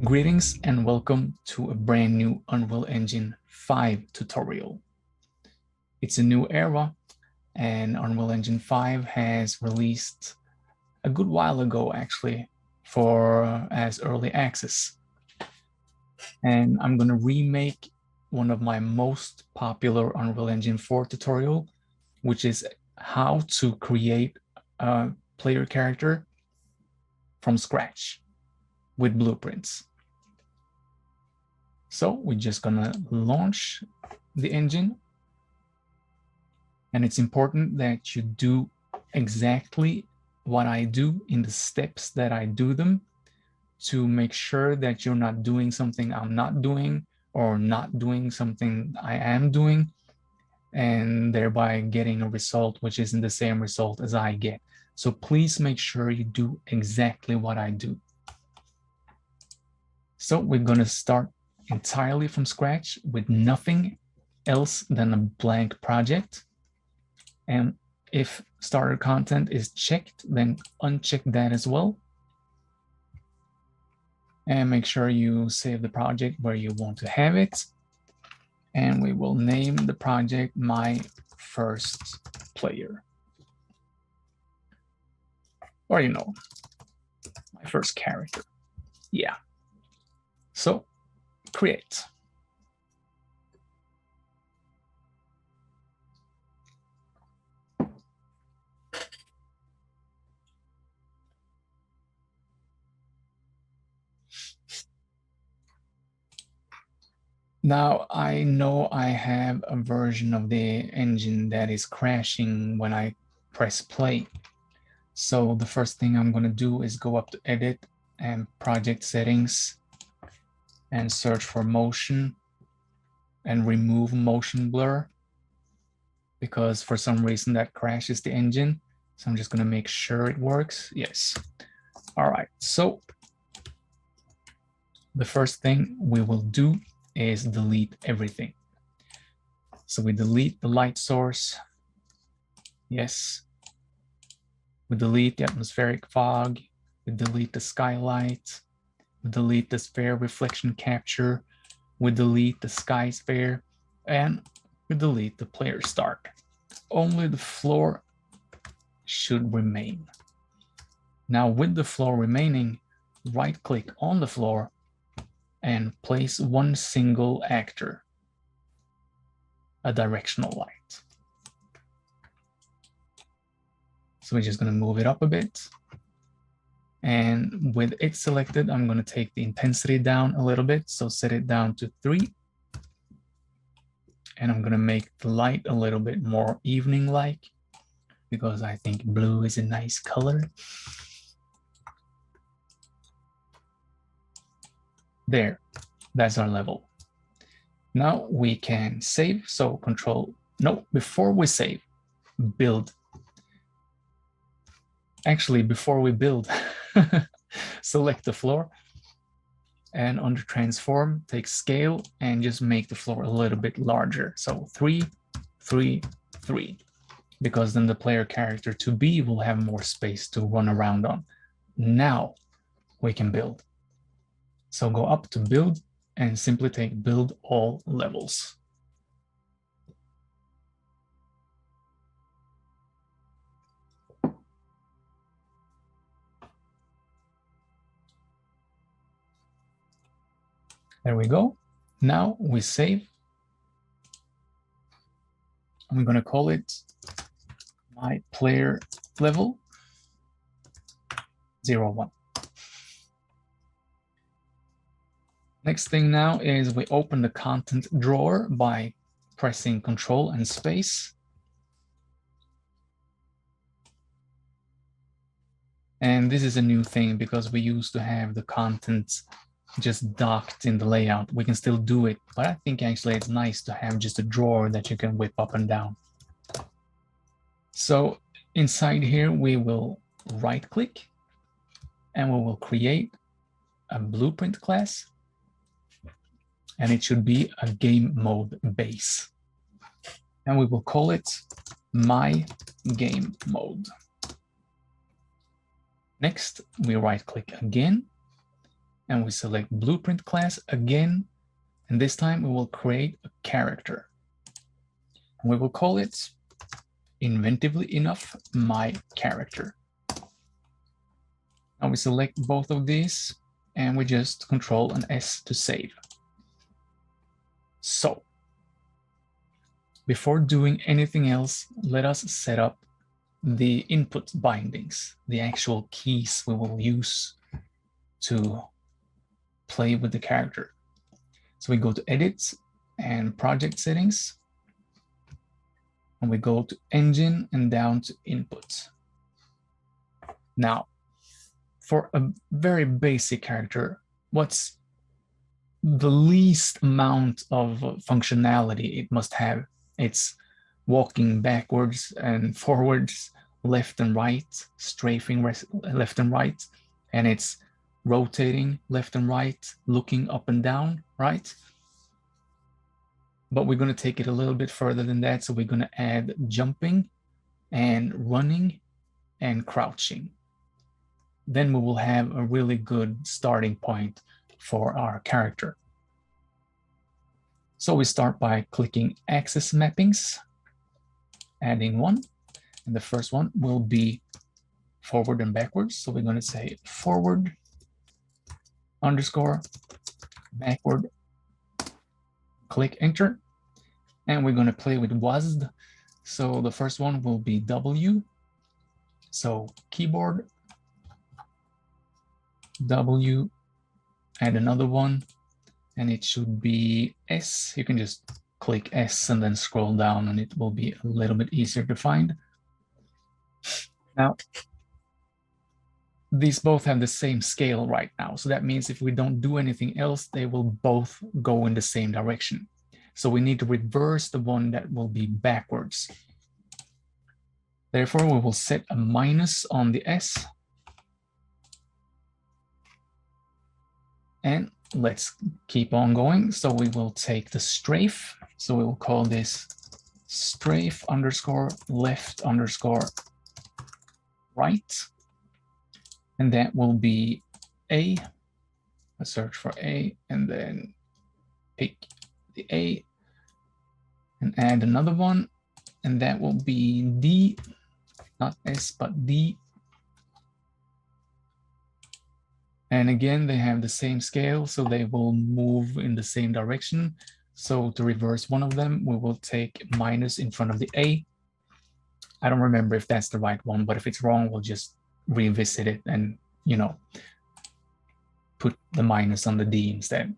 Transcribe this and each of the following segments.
Greetings and welcome to a brand new Unreal Engine 5 tutorial. It's a new era and Unreal Engine 5 has released a good while ago actually as early access. And I'm going to remake one of my most popular Unreal Engine 4 tutorial, which is how to create a player character from scratch with blueprints. So we're just gonna launch the engine, and it's important that you do exactly what I do in the steps that I do them to make sure that you're not doing something I'm not doing or not doing something I am doing, and thereby getting a result which isn't the same result as I get. So please make sure you do exactly what I do. So we're gonna start entirely from scratch with nothing else than a blank project. And if starter content is checked, then uncheck that as well. And make sure you save the project where you want to have it. And we will name the project My First Player. Or, my first character. Yeah. So create. Now I know I have a version of the engine that is crashing when I press play. So the first thing I'm going to do is go up to Edit and Project Settings and search for Motion and remove Motion Blur, because for some reason that crashes the engine. So I'm just going to make sure it works. Yes. All right. So the first thing we will do is delete everything. So we delete the light source. Yes. We delete the atmospheric fog. We delete the skylight. We delete the sphere reflection capture. We delete the sky sphere. And we delete the player start. Only the floor should remain. Now with the floor remaining, right click on the floor and place one single actor, a directional light. So we're just going to move it up a bit. And with it selected, I'm going to take the intensity down a little bit. So set it down to 3. And I'm going to make the light a little bit more evening-like, because I think blue is a nice color. There, that's our level. Now we can save. So before we save, build. Actually, before we build, select the floor, and under transform, take scale and just make the floor a little bit larger. So 3, 3, 3, because then the player character to be will have more space to run around on. Now we can build. So go up to build and simply take build all levels. There we go. Now we save. I'm going to call it my player level 01. Next thing now is we open the content drawer by pressing Control and space. And this is a new thing because we used to have the content just docked in the layout. We can still do it, but I think actually it's nice to have just a drawer that you can whip up and down. So inside here, we will right click and we will create a blueprint class. And it should be a game mode base. And we will call it My Game Mode. Next, we right click again and we select blueprint class again, and this time we will create a character. And we will call it, inventively enough, my character. Now we select both of these and we just Control and S to save. So before doing anything else, let us set up the input bindings, the actual keys we will use to play with the character. So we go to Edit and Project Settings, and we go to Engine and down to Input. Now, for a very basic character, what's the least amount of functionality it must have? It's walking backwards and forwards, left and right, strafing left and right, and it's rotating left and right, looking up and down, right? But we're going to take it a little bit further than that. So we're going to add jumping and running and crouching. Then we will have a really good starting point for our character. So we start by clicking Axis Mappings, adding one. And the first one will be forward and backwards. So we're going to say forward underscore backward, click Enter. And we're going to play with WASD. So the first one will be W. So keyboard W, add another one, and it should be S. You can just click S and then scroll down and it will be a little bit easier to find. Now, these both have the same scale right now. So that means if we don't do anything else, they will both go in the same direction. So we need to reverse the one that will be backwards. Therefore, we will set a minus on the S. And let's keep on going. So we will take the strafe. So we will call this strafe underscore left underscore right. And that will be A. Let's search for A and then pick the A and add another one. And that will be D, not S, but D. And again, they have the same scale, so they will move in the same direction. So to reverse one of them, we will take minus in front of the A. I don't remember if that's the right one, but if it's wrong, we'll just revisit it and, you know, put the minus on the D instead.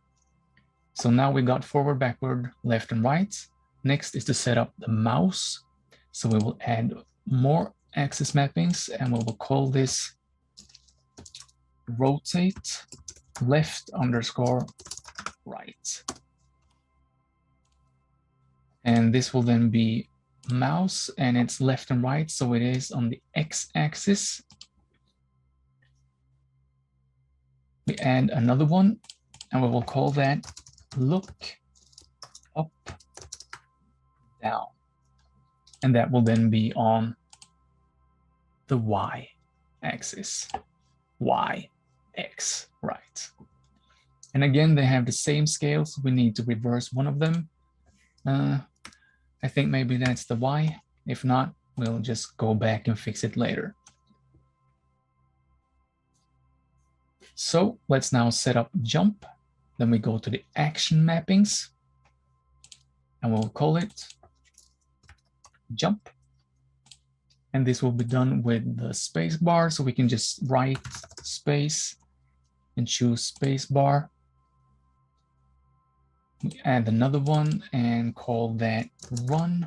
So now we got forward, backward, left, and right. Next is to set up the mouse. So we will add more axis mappings, and we will call this rotate left underscore right. And this will then be mouse, and it's left and right, so it is on the x-axis. We add another one, and we will call that look up, down. And that will then be on the y-axis, y, x, right. And again, they have the same scale, so we need to reverse one of them. I think maybe that's the y. If not, we'll just go back and fix it later. So let's now set up jump. Then we go to the action mappings, and we'll call it jump. And this will be done with the space bar, so we can just write space and choose space bar. We add another one and call that run.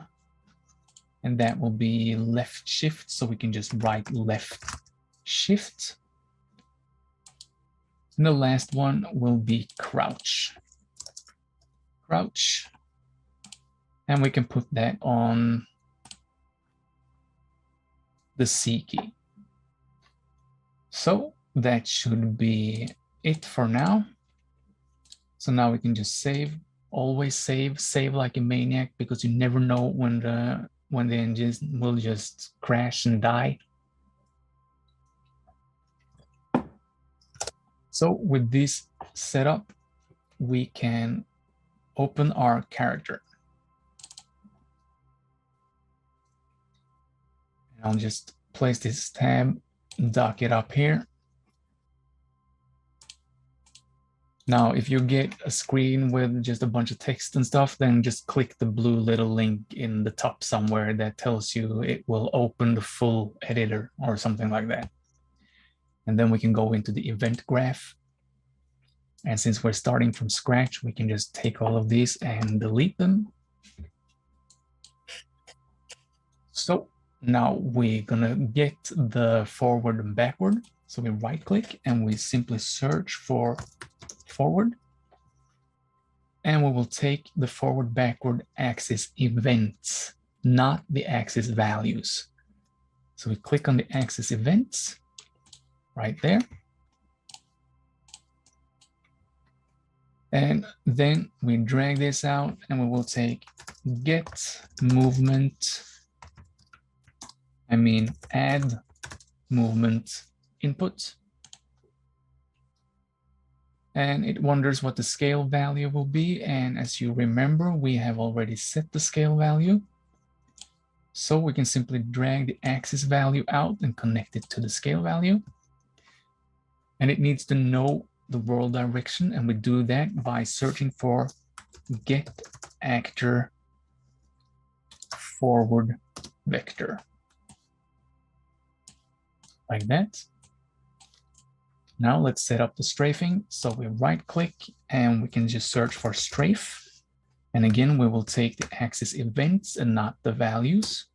And that will be left shift, so we can just write left shift. And the last one will be crouch. Crouch. And we can put that on the C key. So that should be it for now. So now we can just save, always save like a maniac, because you never know when the engine will just crash and die. So with this setup, we can open our character. I'll just place this tab, dock it up here. Now, if you get a screen with just a bunch of text and stuff, then just click the blue little link in the top somewhere that tells you it will open the full editor or something like that. And then we can go into the event graph. And since we're starting from scratch, we can just take all of these and delete them. So now we're gonna get the forward and backward. So we right click and we simply search for forward. And we will take the forward backward axis events, not the axis values. So we click on the axis events right there. And then we drag this out and we will take get movement, add movement input. And it wonders what the scale value will be. And as you remember, we have already set the scale value. So we can simply drag the axis value out and connect it to the scale value. And it needs to know the world direction. And we do that by searching for get actor forward vector. Like that. Now let's set up the strafing. So we right click and we can just search for strafe. And again, we will take the axis events and not the values.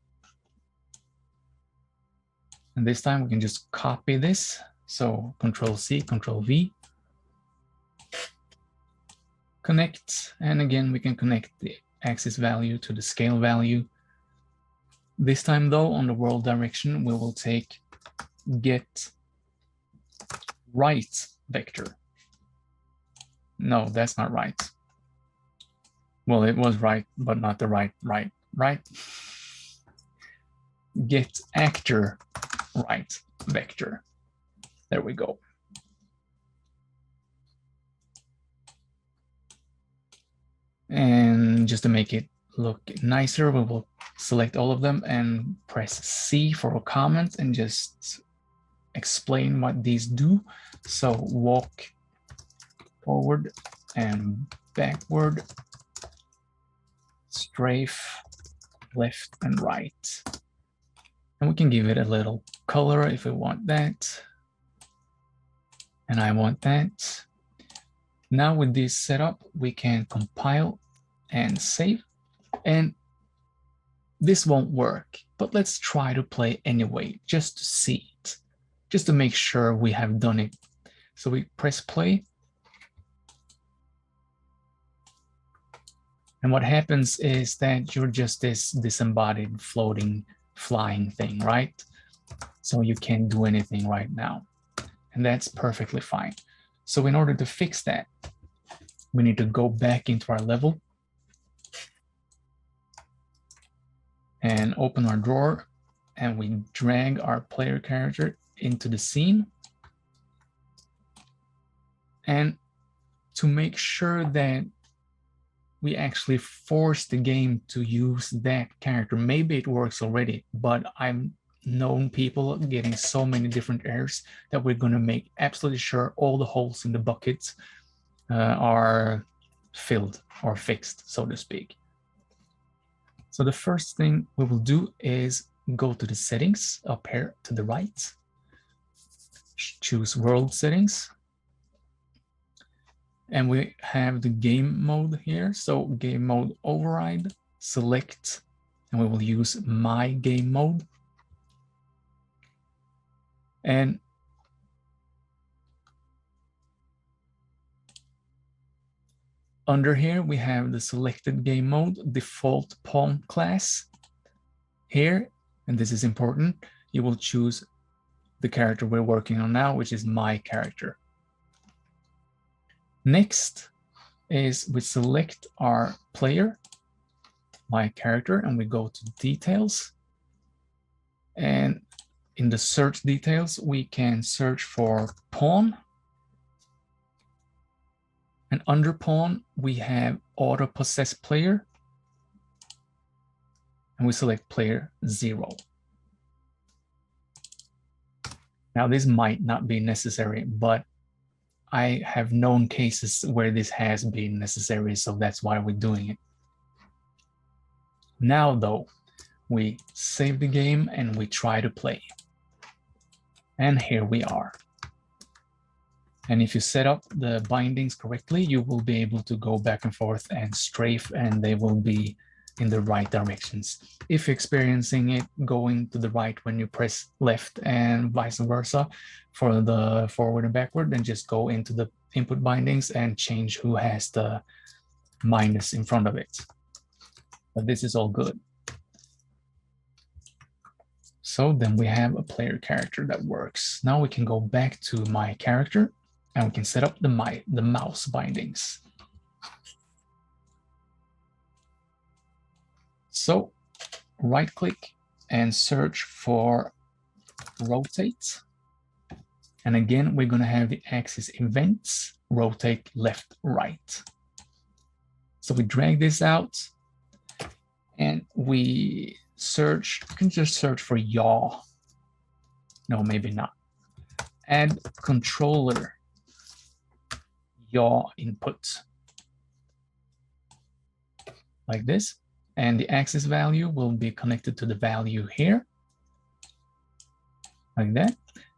And this time we can just copy this. So Control C, Control V. Connect. And again, we can connect the axis value to the scale value. This time though, on the world direction, we will take get right vector. No, that's not right. Well, it was right, but not the right. Get actor right vector. There we go. And just to make it look nicer, we will select all of them and press C for a comment and just explain what these do. So walk forward and backward, strafe left and right. And we can give it a little color if we want that. And I want that. Now with this setup, we can compile and save. And this won't work, but let's try to play anyway, just to see it, just to make sure we have done it. So we press play. And what happens is that you're just this disembodied floating flying thing, right? So you can't do anything right now. And that's perfectly fine. So in order to fix that, we need to go back into our level and open our drawer, and we drag our player character into the scene. And to make sure that we actually force the game to use that character, maybe it works already, but I've known people getting so many different errors that we're going to make absolutely sure all the holes in the buckets are filled or fixed, so to speak. So the first thing we will do is go to the settings up here to the right, choose world settings. And we have the game mode here. So game mode override, select, and we will use my game mode. And under here, we have the selected game mode, default pawn class. Here, and this is important, you will choose the character we're working on now, which is my character. Next is we select our player, my character, and we go to details. And in the search details, we can search for pawn. And under pawn, we have auto possess player. And we select player 0. Now this might not be necessary, but I have known cases where this has been necessary, so that's why we're doing it. Now though, we save the game and we try to play. And here we are. And if you set up the bindings correctly, you will be able to go back and forth and strafe, and they will be in the right directions. If you're experiencing it going to the right when you press left and vice versa for the forward and backward, then just go into the input bindings and change who has the minus in front of it. But this is all good. So then we have a player character that works. Now we can go back to my character and we can set up the mouse bindings. So right click and search for rotate. And again, we're going to have the axis events, rotate left, right. So we drag this out and we search, you can just search for yaw. No, maybe not. Add controller yaw input like this. And the axis value will be connected to the value here, like that.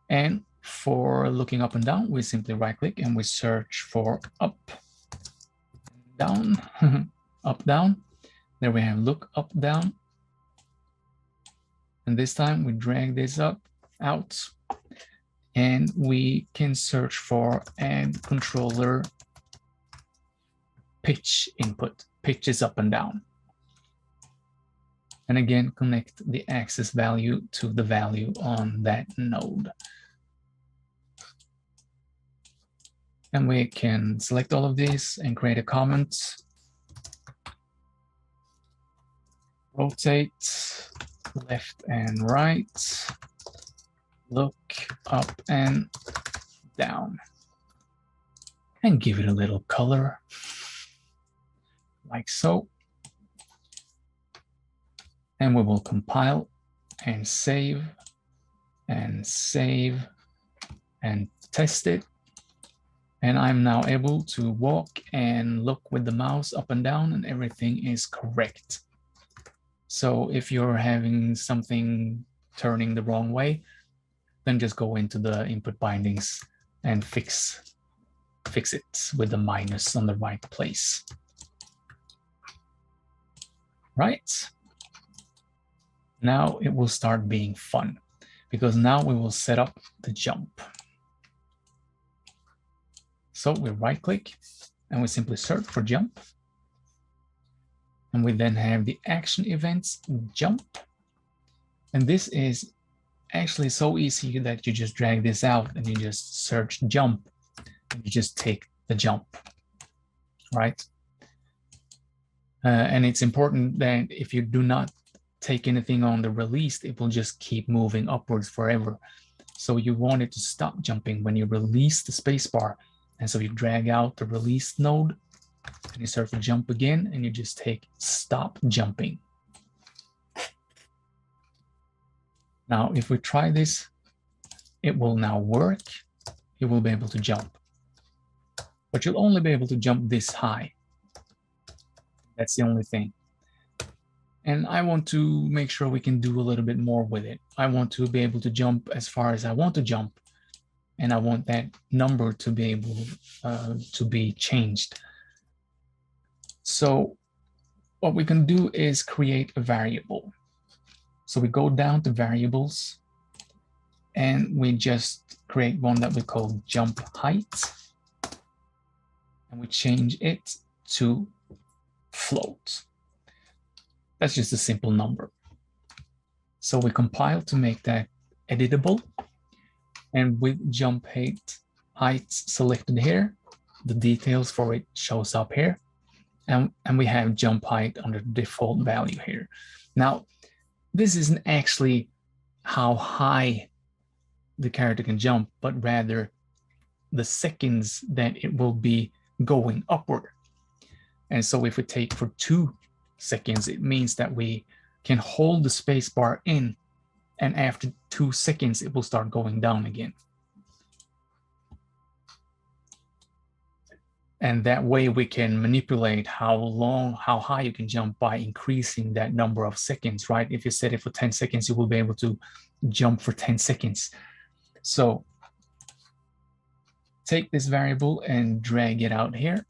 And for looking up and down, we simply right click and we search for up, down, up, down. There we have look up, down. And this time we drag this up, out, and we can search for add controller pitch input. Pitch is up and down. And again, connect the axis value to the value on that node. And we can select all of these and create a comment. Rotate left and right. Look up and down. And give it a little color, like so. And we will compile and save and test it. And I'm now able to walk and look with the mouse up and down and everything is correct. So if you're having something turning the wrong way, then just go into the input bindings and fix it with the minus on the right place. Right? Now it will start being fun because now we will set up the jump. So we right click and we simply search for jump. And we then have the action events jump. And this is actually so easy that you just drag this out and you just search jump and you just take the jump, right? And it's important that if you do not take anything on the released, it will just keep moving upwards forever. So you want it to stop jumping when you release the spacebar. And so you drag out the release node and you search for jump again and you just take stop jumping. Now, if we try this, it will now work. You will be able to jump, but you'll only be able to jump this high. That's the only thing. And I want to make sure we can do a little bit more with it. I want to be able to jump as far as I want to jump. And I want that number to be able to be changed. So what we can do is create a variable. So we go down to variables and we just create one that we call jump height. And we change it to float. That's just a simple number. So we compile to make that editable. And with jump height selected here, the details for it shows up here. And we have jump height under the default value here. Now, this isn't actually how high the character can jump, but rather the seconds that it will be going upward. And so if we take for 2 seconds, it means that we can hold the space bar in, and after 2 seconds, it will start going down again. And that way we can manipulate how high you can jump by increasing that number of seconds, right? If you set it for 10 seconds, you will be able to jump for 10 seconds. So take this variable and drag it out here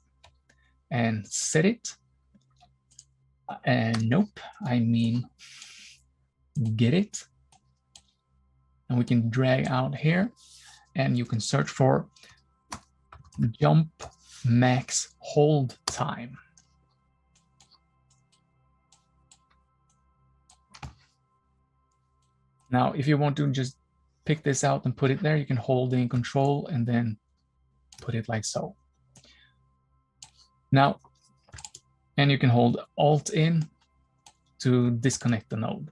and set it. And nope, I mean, get it. And we can drag out here, and you can search for jump max hold time. Now, if you want to just pick this out and put it there, you can hold in control and then put it like so. Now, and you can hold Alt in to disconnect the node.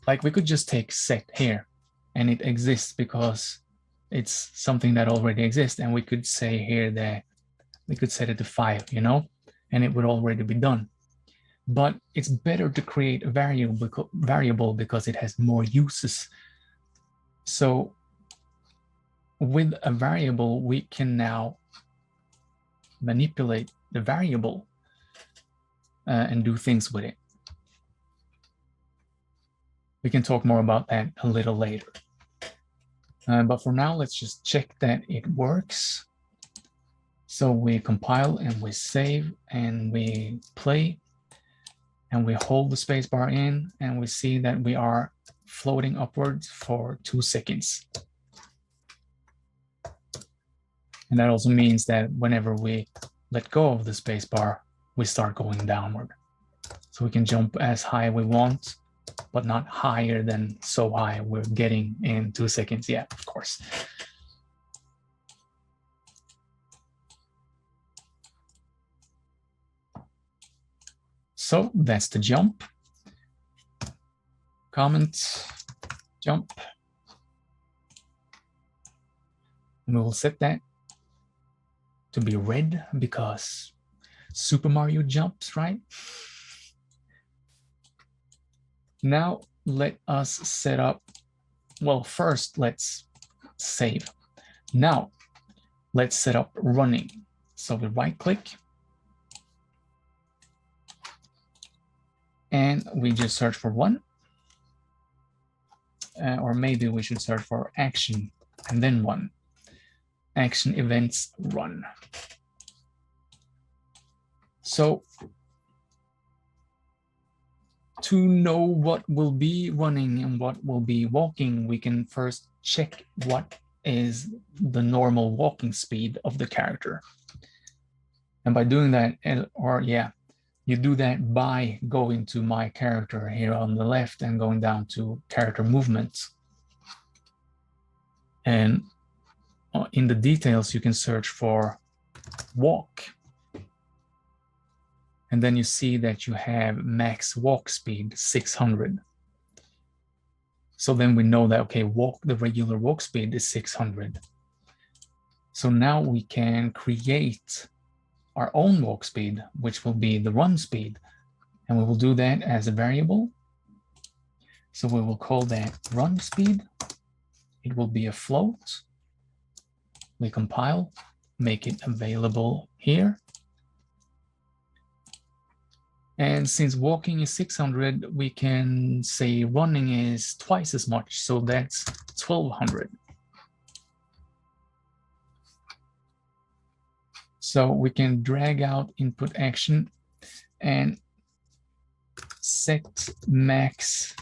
Like we could just take set here, and it exists because it's something that already exists. And we could say here that we could set it to 5, you know, and it would already be done. But it's better to create a variable because it has more uses. So with a variable, we can now manipulate the variable and do things with it. We can talk more about that a little later. But for now, let's just check that it works. So we compile and we save and we play and we hold the space bar in, and we see that we are floating upwards for 2 seconds. And that also means that whenever we let go of the space bar, we start going downward. So we can jump as high as we want, but not higher than so high we're getting in 2 seconds. Yeah, of course. So that's the jump. Comment, jump. And we will set that to be red because Super Mario jumps, right? Now let us set up, well, first let's save. Now let's set up running. So we right click and we just search for one. Or maybe we should search for action and then one. Action events run. So to know what will be running and what will be walking, we can first check what is the normal walking speed of the character. And by doing that, you do that by going to my character here on the left and going down to character movements. And in the details, you can search for walk. And then you see that you have max walk speed 600. So then we know that, okay, the regular walk speed is 600. So now we can create our own walk speed, which will be the run speed. And we will do that as a variable. So we will call that run speed. It will be a float. We compile, make it available here. And since walking is 600, we can say running is twice as much. So that's 1200. So we can drag out input action and set max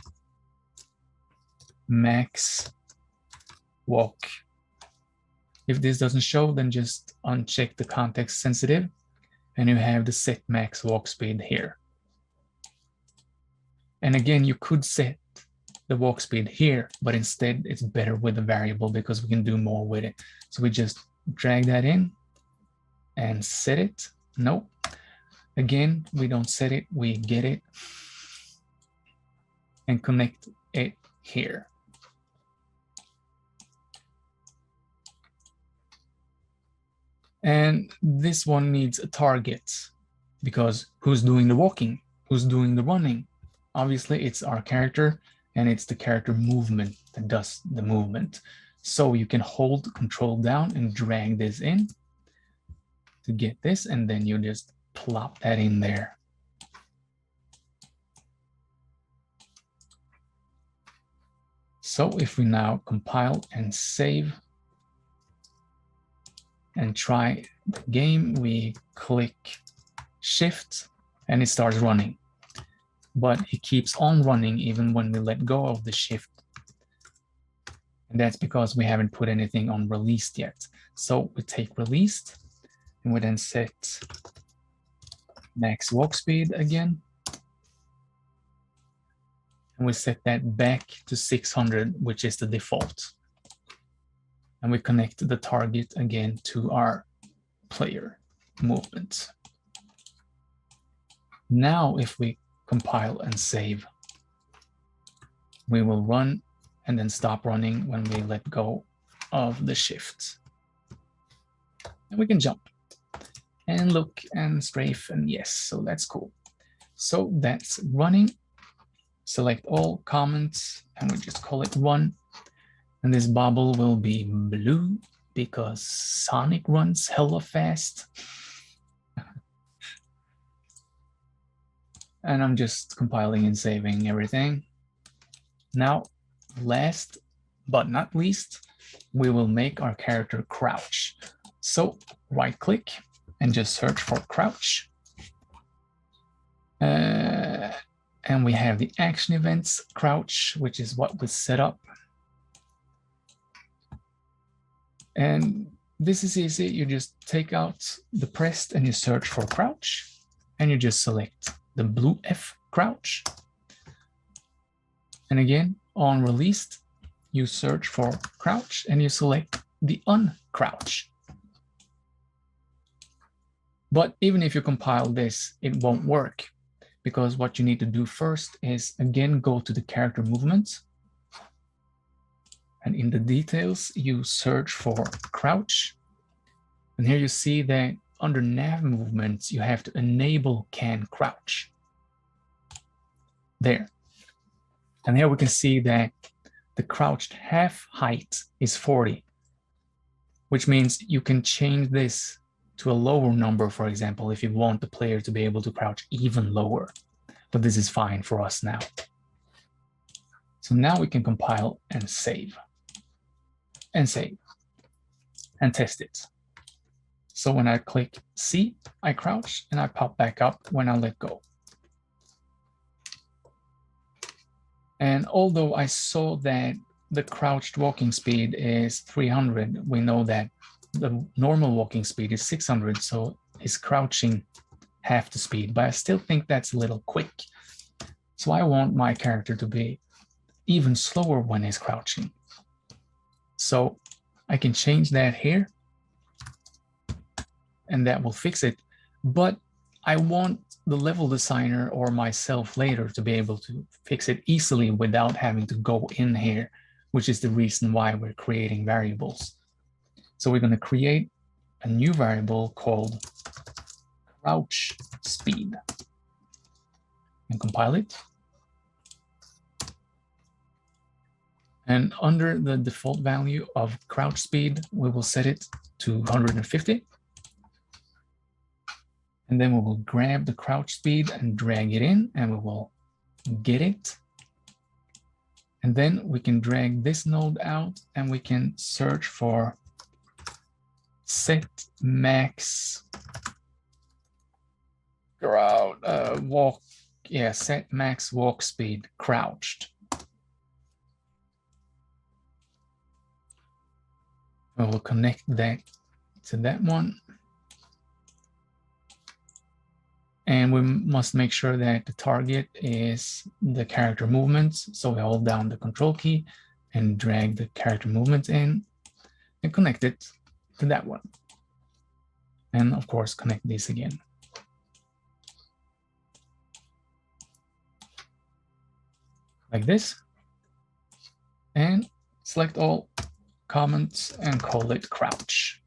walk. If this doesn't show, then just uncheck the context sensitive and you have the set max walk speed here. And again, you could set the walk speed here, but instead it's better with a variable because we can do more with it. So we just drag that in and set it. Nope. Again, we don't set it, we get it and connect it here. And this one needs a target, because who's doing the walking? Who's doing the running? Obviously, it's our character, and it's the character movement that does the movement. So you can hold Control down and drag this in to get this, and then you just plop that in there. So if we now compile and save and try the game, we click Shift and it starts running. But it keeps on running even when we let go of the Shift. And that's because we haven't put anything on released yet. So we take released and we then set max walk speed again. And we set that back to 600, which is the default. And we connect the target again to our player movement. Now, if we compile and save, we will run and then stop running when we let go of the Shift. And we can jump and look and strafe, and yes, so that's cool. So that's running. Select all comments and we just call it run. And this bubble will be blue because Sonic runs hella fast. And I'm just compiling and saving everything. Now, last but not least, we will make our character crouch. So right click and just search for crouch. And we have the action events crouch, which is what we set up. And this is easy. You just take out the pressed and you search for crouch, and you just select the blue F crouch. And again, on released, you search for crouch and you select the uncrouch. But even if you compile this, it won't work, because what you need to do first is again go to the character movements. And in the details, you search for crouch. And here you see that under nav movements, you have to enable can crouch. There. And here we can see that the crouched half height is 40, which means you can change this to a lower number, for example, if you want the player to be able to crouch even lower. But this is fine for us now. So now we can compile and save. And save. And test it. So when I click C, I crouch and I pop back up when I let go. And although I saw that the crouched walking speed is 300, we know that the normal walking speed is 600, so it's crouching half the speed, but I still think that's a little quick. So I want my character to be even slower when he's crouching. So I can change that here, and that will fix it. But I want the level designer or myself later to be able to fix it easily without having to go in here, which is the reason why we're creating variables. So we're going to create a new variable called crouch speed and compile it. And under the default value of crouch speed, we will set it to 150. And then we will grab the crouch speed and drag it in, and we will get it. And then we can drag this node out and we can search for set max set max walk speed crouched. We will connect that to that one. And we must make sure that the target is the character movements. So we hold down the control key and drag the character movements in and connect it to that one. And of course, connect this again. Like this. And select all comments and call it crouch.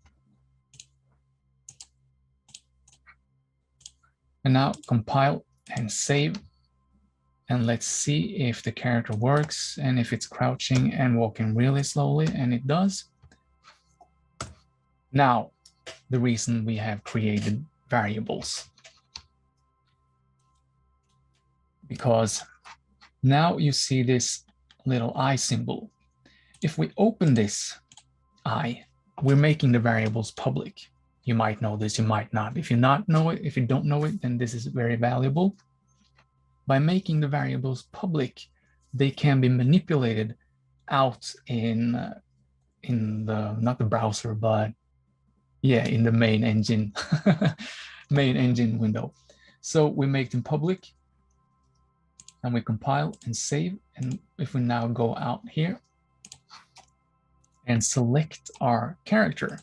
And now compile and save. And let's see if the character works and if it's crouching and walking really slowly, and it does. Now, the reason we have created variables. Because now you see this little eye symbol. If we open this eye, we're making the variables public. You might know this, you might not. If you don't know it, then this is very valuable. By making the variables public, they can be manipulated out in the, not the browser, but yeah, in the main engine, main engine window. So we make them public and we compile and save. And if we now go out here and select our character,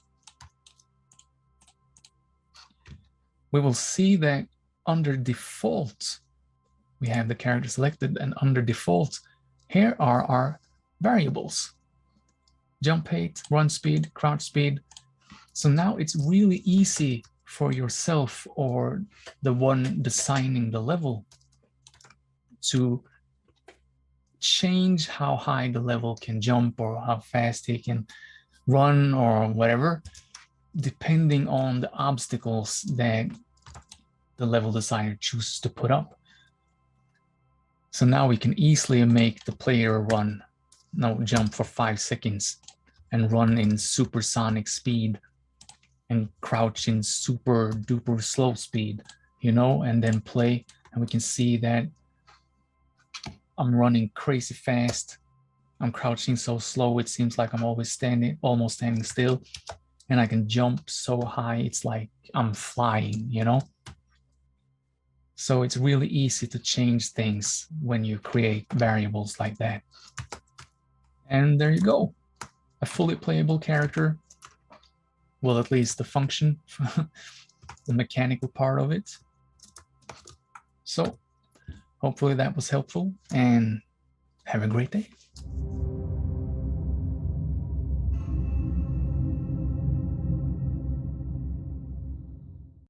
we will see that under default, we have the character selected, and under default, here are our variables: jump height, run speed, crouch speed. So now it's really easy for yourself or the one designing the level to change how high the level can jump or how fast he can run or whatever, depending on the obstacles that the level designer chooses to put up. So now we can easily make the player jump for 5 seconds and run in supersonic speed and crouch in super duper slow speed, and then play. And we can see that I'm running crazy fast. I'm crouching so slow, it seems like I'm almost standing still. And I can jump so high, it's like I'm flying, So it's really easy to change things when you create variables like that. And there you go, a fully playable character. Well, at least the function, the mechanical part of it. So hopefully that was helpful, and have a great day.